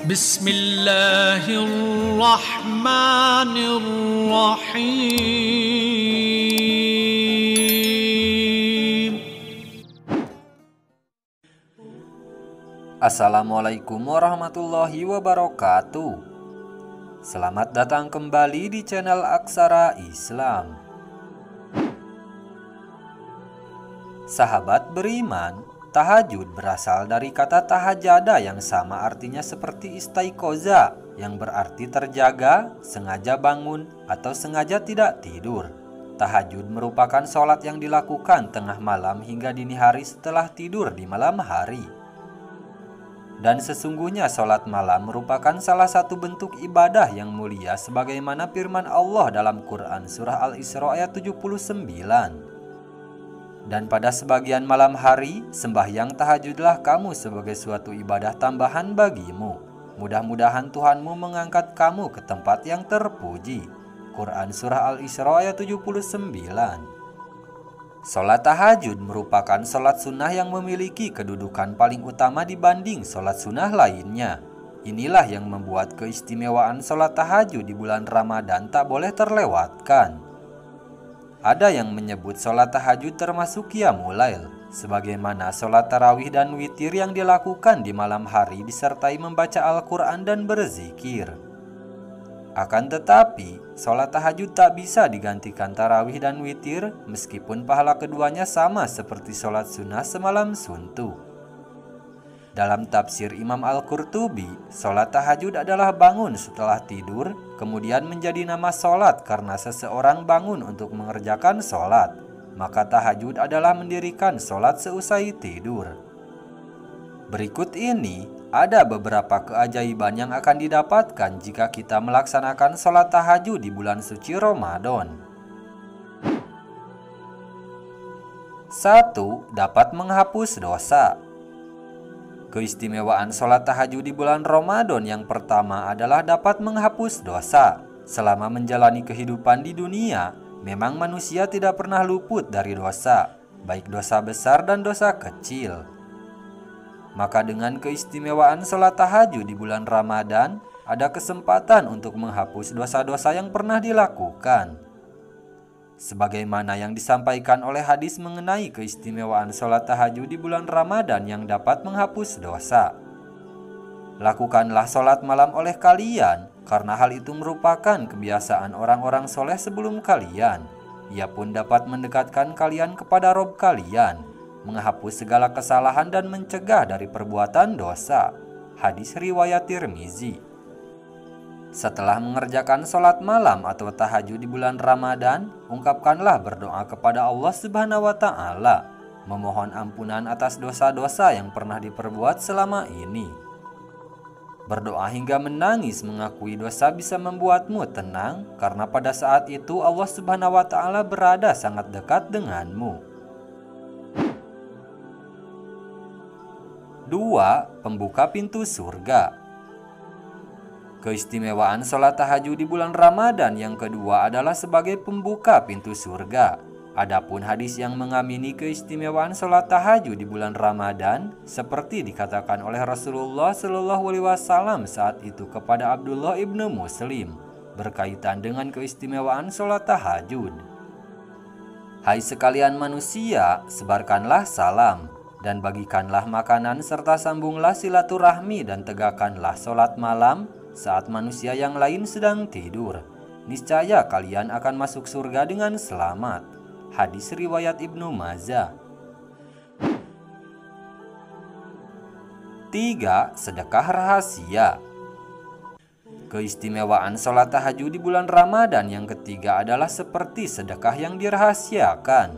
Bismillahirrahmanirrahim. Assalamualaikum warahmatullahi wabarakatuh. Selamat datang kembali di channel Aksara Islam. Sahabat beriman, tahajud berasal dari kata tahajada yang sama artinya seperti istaikoza, yang berarti terjaga, sengaja bangun, atau sengaja tidak tidur. Tahajud merupakan sholat yang dilakukan tengah malam hingga dini hari setelah tidur di malam hari. Dan sesungguhnya sholat malam merupakan salah satu bentuk ibadah yang mulia sebagaimana firman Allah dalam Quran surah Al-Isra ayat 79. Dan pada sebagian malam hari, sembahyang tahajudlah kamu sebagai suatu ibadah tambahan bagimu. Mudah-mudahan Tuhanmu mengangkat kamu ke tempat yang terpuji. Quran surah Al-Isra ayat 79. Sholat tahajud merupakan sholat sunnah yang memiliki kedudukan paling utama dibanding sholat sunnah lainnya. Inilah yang membuat keistimewaan sholat tahajud di bulan Ramadan tak boleh terlewatkan. Ada yang menyebut sholat tahajud termasuk qiyamul lail, sebagaimana sholat tarawih dan witir yang dilakukan di malam hari disertai membaca Al-Quran dan berzikir. Akan tetapi, sholat tahajud tak bisa digantikan tarawih dan witir meskipun pahala keduanya sama seperti sholat sunnah semalam suntuk. Dalam tafsir Imam Al-Qurtubi, sholat tahajud adalah bangun setelah tidur, kemudian menjadi nama sholat karena seseorang bangun untuk mengerjakan sholat. Maka tahajud adalah mendirikan sholat seusai tidur. Berikut ini ada beberapa keajaiban yang akan didapatkan jika kita melaksanakan sholat tahajud di bulan suci Ramadan. 1. Dapat menghapus dosa. Keistimewaan sholat tahajud di bulan Ramadan yang pertama adalah dapat menghapus dosa. Selama menjalani kehidupan di dunia, memang manusia tidak pernah luput dari dosa, baik dosa besar dan dosa kecil. Maka dengan keistimewaan sholat tahajud di bulan Ramadan, ada kesempatan untuk menghapus dosa-dosa yang pernah dilakukan. Sebagaimana yang disampaikan oleh hadis mengenai keistimewaan sholat tahajud di bulan Ramadan yang dapat menghapus dosa. Lakukanlah sholat malam oleh kalian, karena hal itu merupakan kebiasaan orang-orang soleh sebelum kalian. Ia pun dapat mendekatkan kalian kepada Rob kalian, menghapus segala kesalahan dan mencegah dari perbuatan dosa. Hadis riwayat Tirmizi. Setelah mengerjakan sholat malam atau tahajud di bulan Ramadan, ungkapkanlah berdoa kepada Allah Subhanahu wa Ta'ala, memohon ampunan atas dosa-dosa yang pernah diperbuat selama ini. Berdoa hingga menangis mengakui dosa bisa membuatmu tenang, karena pada saat itu Allah Subhanahu wa Ta'ala berada sangat dekat denganmu. 2. Pembuka pintu surga. Keistimewaan sholat tahajud di bulan Ramadan yang kedua adalah sebagai pembuka pintu surga. Adapun hadis yang mengamini keistimewaan sholat tahajud di bulan Ramadan seperti dikatakan oleh Rasulullah SAW saat itu kepada Abdullah ibnu Muslim berkaitan dengan keistimewaan sholat tahajud. Hai sekalian manusia, sebarkanlah salam dan bagikanlah makanan serta sambunglah silaturahmi dan tegakkanlah sholat malam saat manusia yang lain sedang tidur. Niscaya kalian akan masuk surga dengan selamat. Hadis riwayat Ibnu Majah. 3. Sedekah rahasia. Keistimewaan sholat tahajud di bulan Ramadan yang ketiga adalah seperti sedekah yang dirahasiakan.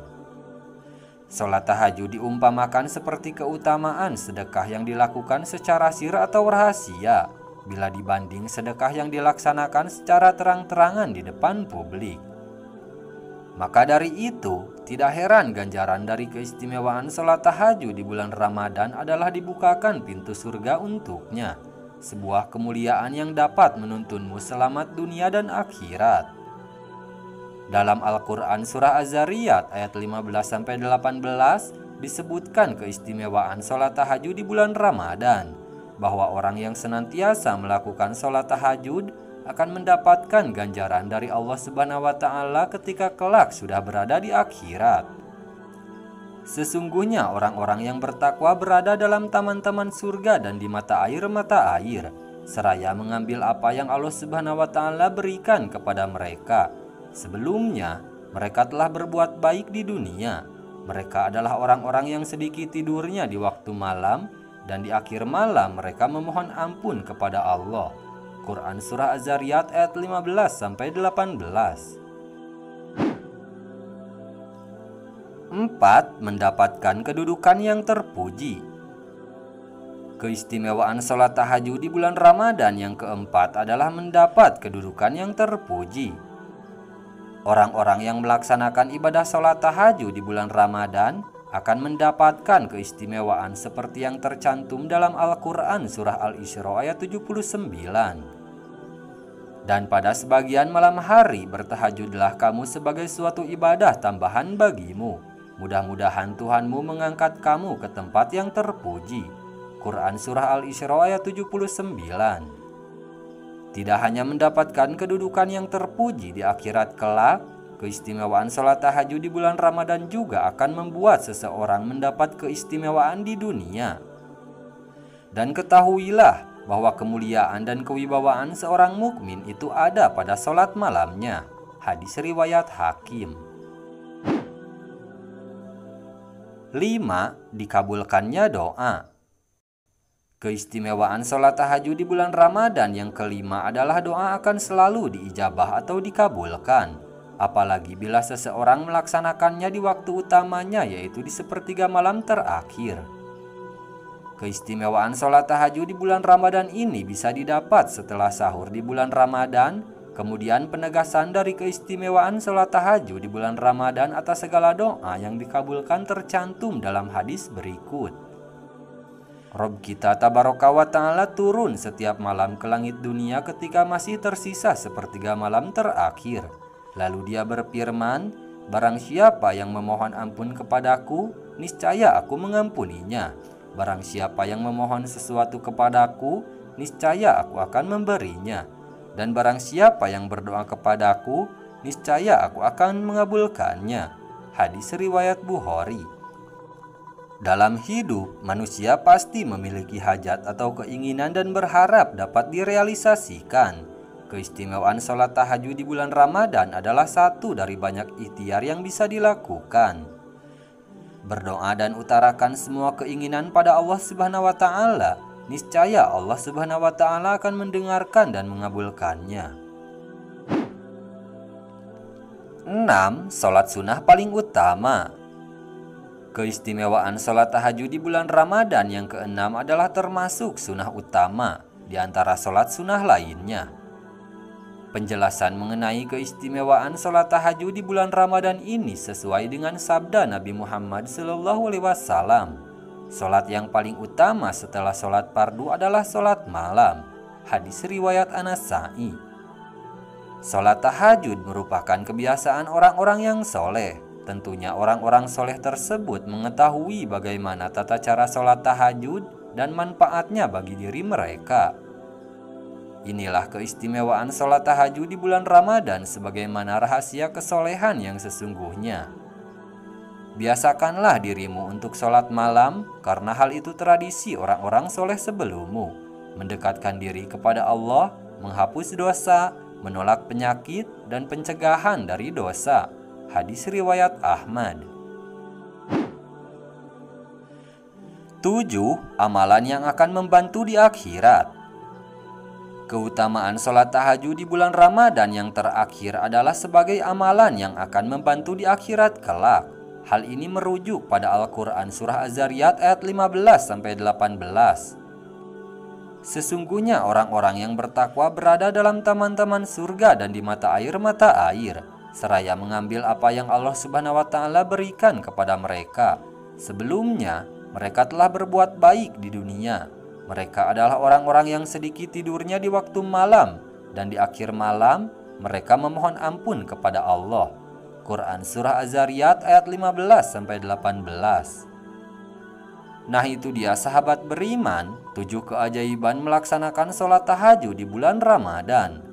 Sholat tahajud diumpamakan seperti keutamaan sedekah yang dilakukan secara sir atau rahasia, bila dibanding sedekah yang dilaksanakan secara terang-terangan di depan publik. Maka dari itu, tidak heran ganjaran dari keistimewaan sholat tahajud di bulan Ramadan adalah dibukakan pintu surga untuknya, sebuah kemuliaan yang dapat menuntunmu selamat dunia dan akhirat. Dalam Al-Quran surah Az-Zariyat ayat 15-18 disebutkan keistimewaan sholat tahajud di bulan Ramadan. bahwa orang yang senantiasa melakukan sholat tahajud akan mendapatkan ganjaran dari Allah Subhanahu wa Ta'ala ketika kelak sudah berada di akhirat. Sesungguhnya orang-orang yang bertakwa berada dalam taman-taman surga dan di mata air, seraya mengambil apa yang Allah Subhanahu wa Ta'ala berikan kepada mereka. Sebelumnya, mereka telah berbuat baik di dunia. Mereka adalah orang-orang yang sedikit tidurnya di waktu malam, dan di akhir malam mereka memohon ampun kepada Allah. Quran Surah Az-Zariyat ayat 15-18. 4. Mendapatkan kedudukan yang terpuji. Keistimewaan sholat tahajud di bulan Ramadan yang keempat adalah mendapat kedudukan yang terpuji. Orang-orang yang melaksanakan ibadah sholat tahajud di bulan Ramadan akan mendapatkan keistimewaan seperti yang tercantum dalam Al-Quran Surah Al-Isra ayat 79. Dan pada sebagian malam hari bertahajudlah kamu sebagai suatu ibadah tambahan bagimu. Mudah-mudahan Tuhanmu mengangkat kamu ke tempat yang terpuji. Quran Surah Al-Isra ayat 79. Tidak hanya mendapatkan kedudukan yang terpuji di akhirat kelak, keistimewaan sholat tahajud di bulan Ramadan juga akan membuat seseorang mendapat keistimewaan di dunia. Dan ketahuilah bahwa kemuliaan dan kewibawaan seorang mukmin itu ada pada sholat malamnya. Hadis riwayat Hakim. 5. Dikabulkannya doa. Keistimewaan sholat tahajud di bulan Ramadan yang kelima adalah doa akan selalu diijabah atau dikabulkan, apalagi bila seseorang melaksanakannya di waktu utamanya, yaitu di sepertiga malam terakhir. Keistimewaan sholat tahajud di bulan Ramadan ini bisa didapat setelah sahur di bulan Ramadan. Kemudian penegasan dari keistimewaan sholat tahajud di bulan Ramadan atas segala doa yang dikabulkan tercantum dalam hadis berikut. Rob kita Tabaraka wa Ta'ala turun setiap malam ke langit dunia ketika masih tersisa sepertiga malam terakhir. Lalu dia berfirman, barang siapa yang memohon ampun kepadaku, niscaya aku mengampuninya. Barang siapa yang memohon sesuatu kepadaku, niscaya aku akan memberinya. Dan barang siapa yang berdoa kepadaku, niscaya aku akan mengabulkannya. Hadis riwayat Bukhari. Dalam hidup, manusia pasti memiliki hajat atau keinginan dan berharap dapat direalisasikan. Keistimewaan sholat tahajud di bulan Ramadan adalah satu dari banyak ikhtiar yang bisa dilakukan. Berdoa dan utarakan semua keinginan pada Allah Subhanahu wa Ta'ala. Niscaya Allah Subhanahu wa Ta'ala akan mendengarkan dan mengabulkannya. 6. Sholat sunnah paling utama. Keistimewaan sholat tahajud di bulan Ramadan yang keenam adalah termasuk sunnah utama di antara sholat sunnah lainnya. Penjelasan mengenai keistimewaan sholat tahajud di bulan Ramadan ini sesuai dengan sabda Nabi Muhammad SAW. Sholat yang paling utama setelah sholat fardu adalah sholat malam. Hadis riwayat An-Nasa'i. Sholat tahajud merupakan kebiasaan orang-orang yang soleh. Tentunya orang-orang soleh tersebut mengetahui bagaimana tata cara sholat tahajud dan manfaatnya bagi diri mereka. Inilah keistimewaan sholat tahajud di bulan Ramadan sebagaimana rahasia kesolehan yang sesungguhnya. Biasakanlah dirimu untuk sholat malam, karena hal itu tradisi orang-orang soleh sebelummu. Mendekatkan diri kepada Allah, menghapus dosa, menolak penyakit, dan pencegahan dari dosa. Hadis riwayat Ahmad. 7. Amalan yang akan membantu di akhirat. Keutamaan sholat tahajud di bulan Ramadan yang terakhir adalah sebagai amalan yang akan membantu di akhirat kelak. Hal ini merujuk pada Al-Quran Surah Az-Zariyat ayat 15-18. Sesungguhnya orang-orang yang bertakwa berada dalam taman-taman surga dan di mata air, seraya mengambil apa yang Allah Subhanahu wa Ta'ala berikan kepada mereka. Sebelumnya, mereka telah berbuat baik di dunia. Mereka adalah orang-orang yang sedikit tidurnya di waktu malam, dan di akhir malam mereka memohon ampun kepada Allah. Quran Surah Az-Zariyat ayat 15-18. Nah itu dia sahabat beriman, 7 keajaiban melaksanakan sholat tahajud di bulan Ramadan.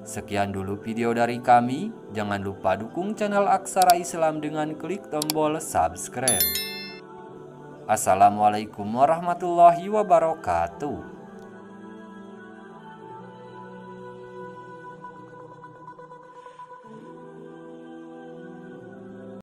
Sekian dulu video dari kami. Jangan lupa dukung channel Aksara Islam dengan klik tombol subscribe. Assalamualaikum warahmatullahi wabarakatuh.